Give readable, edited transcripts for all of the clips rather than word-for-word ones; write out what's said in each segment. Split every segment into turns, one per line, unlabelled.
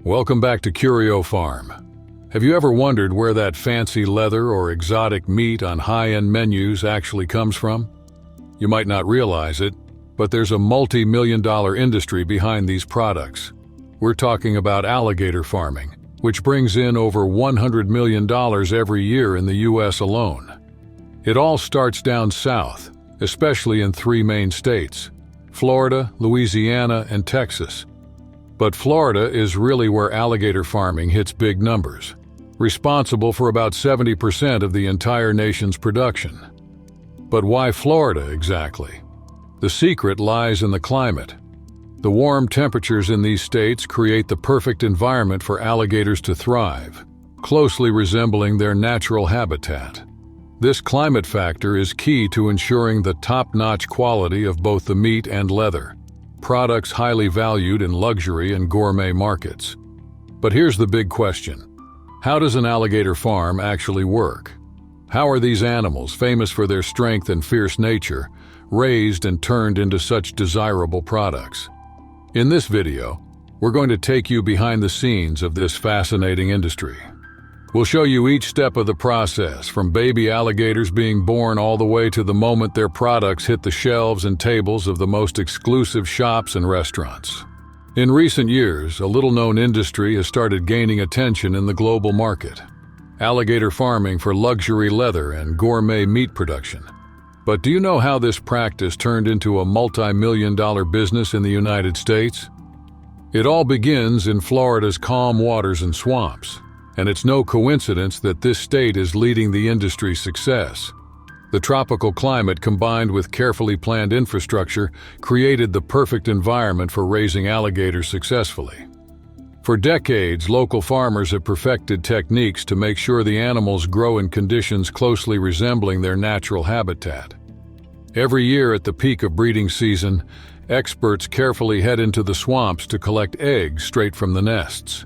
Welcome back to Curio Farm. Have you ever wondered where that fancy leather or exotic meat on high-end menus actually comes from? You might not realize it, but there's a multi-million-dollar industry behind these products. We're talking about alligator farming, which brings in over $100 million every year in the U.S. alone. It all starts down south, especially in three main states: Florida, Louisiana, and Texas. But Florida is really where alligator farming hits big numbers, responsible for about 70% of the entire nation's production. But why Florida exactly? The secret lies in the climate. The warm temperatures in these states create the perfect environment for alligators to thrive, closely resembling their natural habitat. This climate factor is key to ensuring the top-notch quality of both the meat and leather, products highly valued in luxury and gourmet markets. But here's the big question. How does an alligator farm actually work? How are these animals, famous for their strength and fierce nature, raised and turned into such desirable products? In this video, we're going to take you behind the scenes of this fascinating industry. We'll show you each step of the process, from baby alligators being born all the way to the moment their products hit the shelves and tables of the most exclusive shops and restaurants. In recent years, a little-known industry has started gaining attention in the global market: alligator farming for luxury leather and gourmet meat production. But do you know how this practice turned into a multi-million-dollar business in the United States? It all begins in Florida's calm waters and swamps. And it's no coincidence that this state is leading the industry's success. The tropical climate, combined with carefully planned infrastructure, created the perfect environment for raising alligators successfully. For decades, local farmers have perfected techniques to make sure the animals grow in conditions closely resembling their natural habitat. Every year at the peak of breeding season, experts carefully head into the swamps to collect eggs straight from the nests.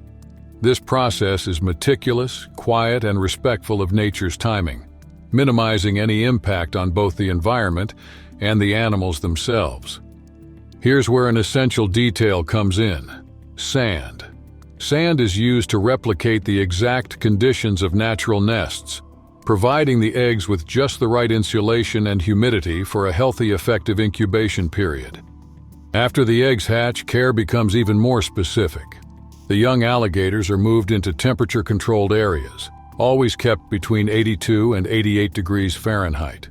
This process is meticulous, quiet, and respectful of nature's timing, minimizing any impact on both the environment and the animals themselves. Here's where an essential detail comes in: sand. Sand is used to replicate the exact conditions of natural nests, providing the eggs with just the right insulation and humidity for a healthy, effective incubation period. After the eggs hatch, care becomes even more specific. The young alligators are moved into temperature-controlled areas, always kept between 82 and 88 degrees Fahrenheit.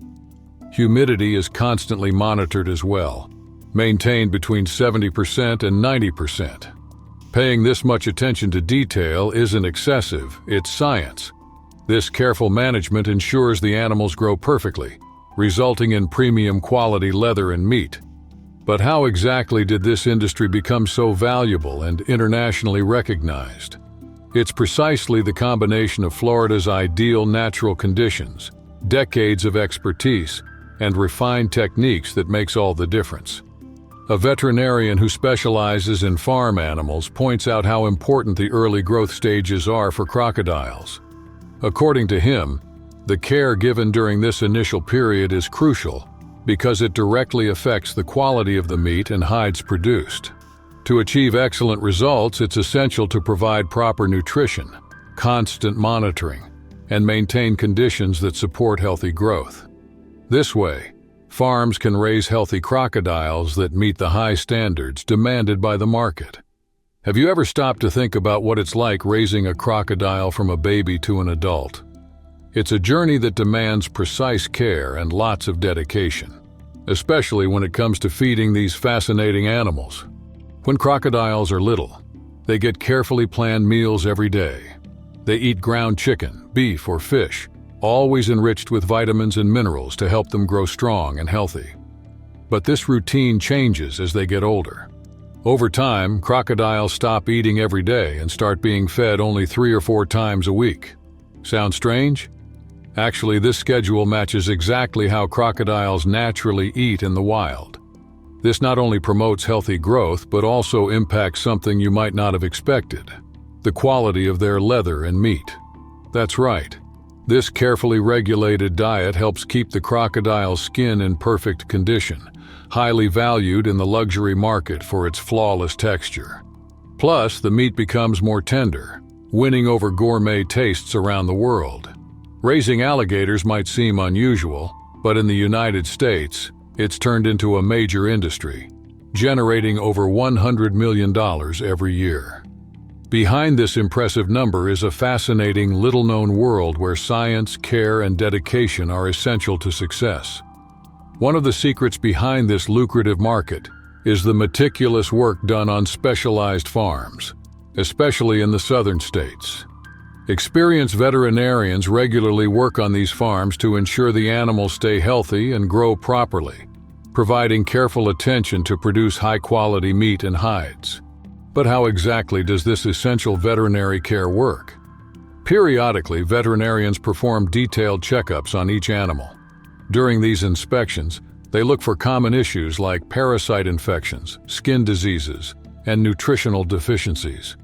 Humidity is constantly monitored as well, maintained between 70% and 90%. Paying this much attention to detail isn't excessive, it's science. This careful management ensures the animals grow perfectly, resulting in premium quality leather and meat. But how exactly did this industry become so valuable and internationally recognized? It's precisely the combination of Florida's ideal natural conditions, decades of expertise, and refined techniques that makes all the difference. A veterinarian who specializes in farm animals points out how important the early growth stages are for crocodiles. According to him, the care given during this initial period is crucial, because it directly affects the quality of the meat and hides produced. To achieve excellent results, it's essential to provide proper nutrition, constant monitoring, and maintain conditions that support healthy growth. This way, farms can raise healthy crocodiles that meet the high standards demanded by the market. Have you ever stopped to think about what it's like raising a crocodile from a baby to an adult? It's a journey that demands precise care and lots of dedication, especially when it comes to feeding these fascinating animals. When crocodiles are little, they get carefully planned meals every day. They eat ground chicken, beef, or fish, always enriched with vitamins and minerals to help them grow strong and healthy. But this routine changes as they get older. Over time, crocodiles stop eating every day and start being fed only 3 or 4 times a week. Sound strange? Actually, this schedule matches exactly how crocodiles naturally eat in the wild. This not only promotes healthy growth, but also impacts something you might not have expected: the quality of their leather and meat. That's right. This carefully regulated diet helps keep the crocodile's skin in perfect condition, highly valued in the luxury market for its flawless texture. Plus, the meat becomes more tender, winning over gourmet tastes around the world. Raising alligators might seem unusual, but in the United States, it's turned into a major industry, generating over $100 million every year. Behind this impressive number is a fascinating, little-known world where science, care, and dedication are essential to success. One of the secrets behind this lucrative market is the meticulous work done on specialized farms, especially in the southern states. Experienced veterinarians regularly work on these farms to ensure the animals stay healthy and grow properly, providing careful attention to produce high-quality meat and hides. But how exactly does this essential veterinary care work? Periodically, veterinarians perform detailed checkups on each animal. During these inspections, they look for common issues like parasite infections, skin diseases, and nutritional deficiencies.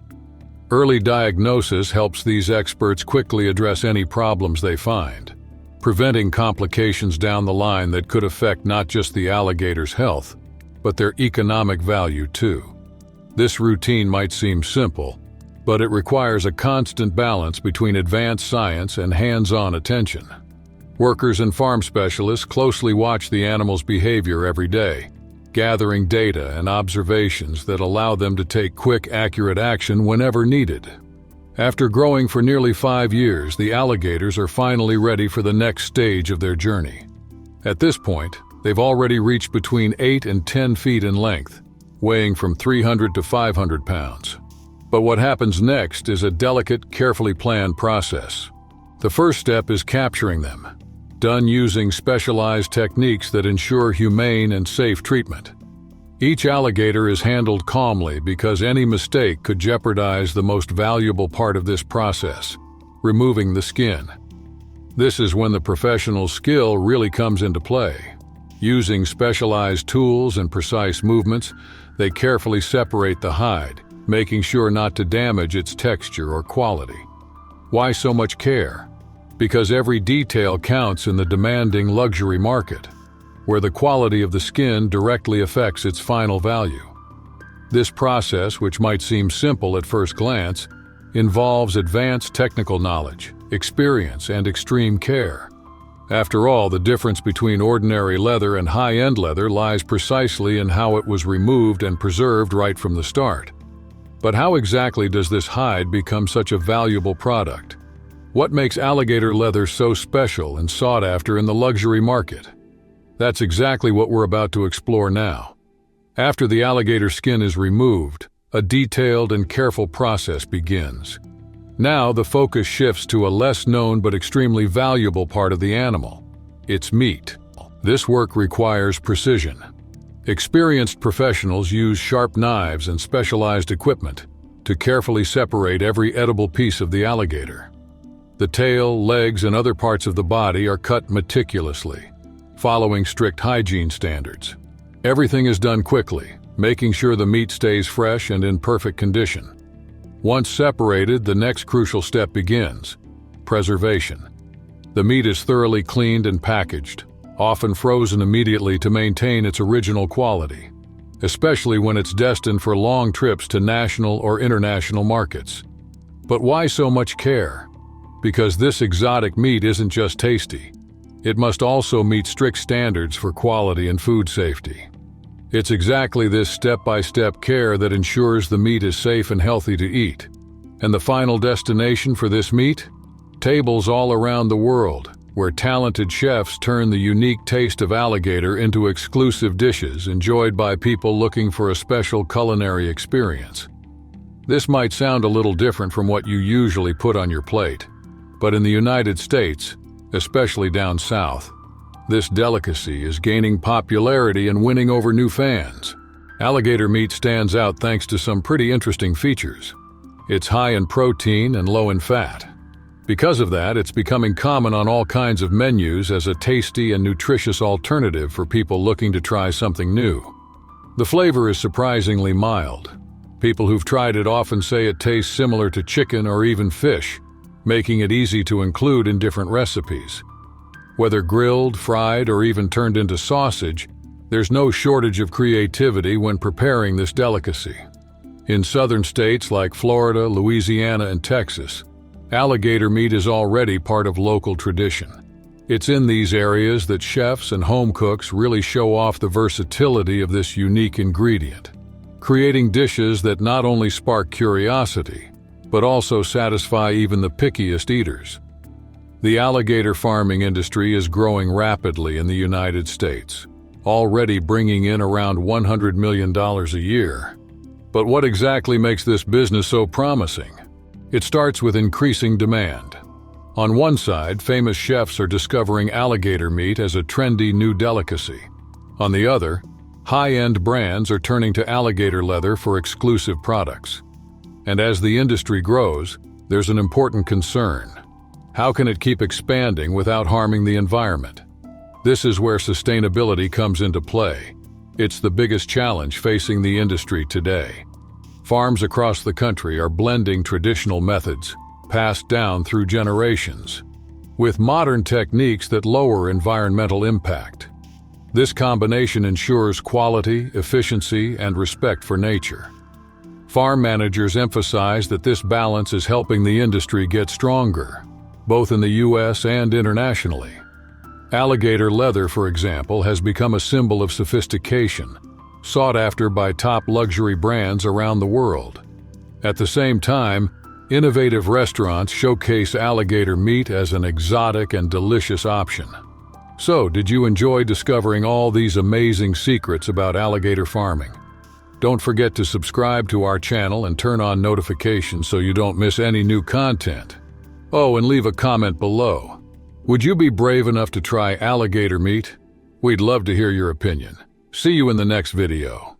Early diagnosis helps these experts quickly address any problems they find, preventing complications down the line that could affect not just the alligator's health, but their economic value too. This routine might seem simple, but it requires a constant balance between advanced science and hands-on attention. Workers and farm specialists closely watch the animal's behavior every day, gathering data and observations that allow them to take quick, accurate action whenever needed. After growing for nearly 5 years, the alligators are finally ready for the next stage of their journey. At this point, they've already reached between 8 and 10 feet in length, weighing from 300 to 500 pounds. But what happens next is a delicate, carefully planned process. The first step is capturing them, done using specialized techniques that ensure humane and safe treatment. Each alligator is handled calmly because any mistake could jeopardize the most valuable part of this process, removing the skin. This is when the professional skill really comes into play. Using specialized tools and precise movements, they carefully separate the hide, making sure not to damage its texture or quality. Why so much care? Because every detail counts in the demanding luxury market, where the quality of the skin directly affects its final value. This process, which might seem simple at first glance, involves advanced technical knowledge, experience, and extreme care. After all, the difference between ordinary leather and high-end leather lies precisely in how it was removed and preserved right from the start. But how exactly does this hide become such a valuable product? What makes alligator leather so special and sought after in the luxury market? That's exactly what we're about to explore now. After the alligator skin is removed, a detailed and careful process begins. Now the focus shifts to a less-known but extremely valuable part of the animal, its meat. This work requires precision. Experienced professionals use sharp knives and specialized equipment to carefully separate every edible piece of the alligator. The tail, legs, and other parts of the body are cut meticulously, following strict hygiene standards. Everything is done quickly, making sure the meat stays fresh and in perfect condition. Once separated, the next crucial step begins: preservation. The meat is thoroughly cleaned and packaged, often frozen immediately to maintain its original quality, especially when it's destined for long trips to national or international markets. But why so much care? Because this exotic meat isn't just tasty. It must also meet strict standards for quality and food safety. It's exactly this step-by-step care that ensures the meat is safe and healthy to eat. And the final destination for this meat? Tables all around the world, where talented chefs turn the unique taste of alligator into exclusive dishes enjoyed by people looking for a special culinary experience. This might sound a little different from what you usually put on your plate, but in the United States, especially down south, this delicacy is gaining popularity and winning over new fans. Alligator meat stands out thanks to some pretty interesting features. It's high in protein and low in fat. Because of that, it's becoming common on all kinds of menus as a tasty and nutritious alternative for people looking to try something new. The flavor is surprisingly mild. People who've tried it often say it tastes similar to chicken or even fish, making it easy to include in different recipes. Whether grilled, fried, or even turned into sausage, there's no shortage of creativity when preparing this delicacy. In southern states like Florida, Louisiana, and Texas, alligator meat is already part of local tradition. It's in these areas that chefs and home cooks really show off the versatility of this unique ingredient, creating dishes that not only spark curiosity, but also satisfy even the pickiest eaters. The alligator farming industry is growing rapidly in the United States, already bringing in around $100 million a year. But what exactly makes this business so promising? It starts with increasing demand. On one side, famous chefs are discovering alligator meat as a trendy new delicacy. On the other, high-end brands are turning to alligator leather for exclusive products. And as the industry grows, there's an important concern. How can it keep expanding without harming the environment? This is where sustainability comes into play. It's the biggest challenge facing the industry today. Farms across the country are blending traditional methods, passed down through generations, with modern techniques that lower environmental impact. This combination ensures quality, efficiency, and respect for nature. Farm managers emphasize that this balance is helping the industry get stronger, both in the U.S. and internationally. Alligator leather, for example, has become a symbol of sophistication, sought after by top luxury brands around the world. At the same time, innovative restaurants showcase alligator meat as an exotic and delicious option. So, did you enjoy discovering all these amazing secrets about alligator farming? Don't forget to subscribe to our channel and turn on notifications so you don't miss any new content. Oh, and leave a comment below. Would you be brave enough to try alligator meat? We'd love to hear your opinion. See you in the next video.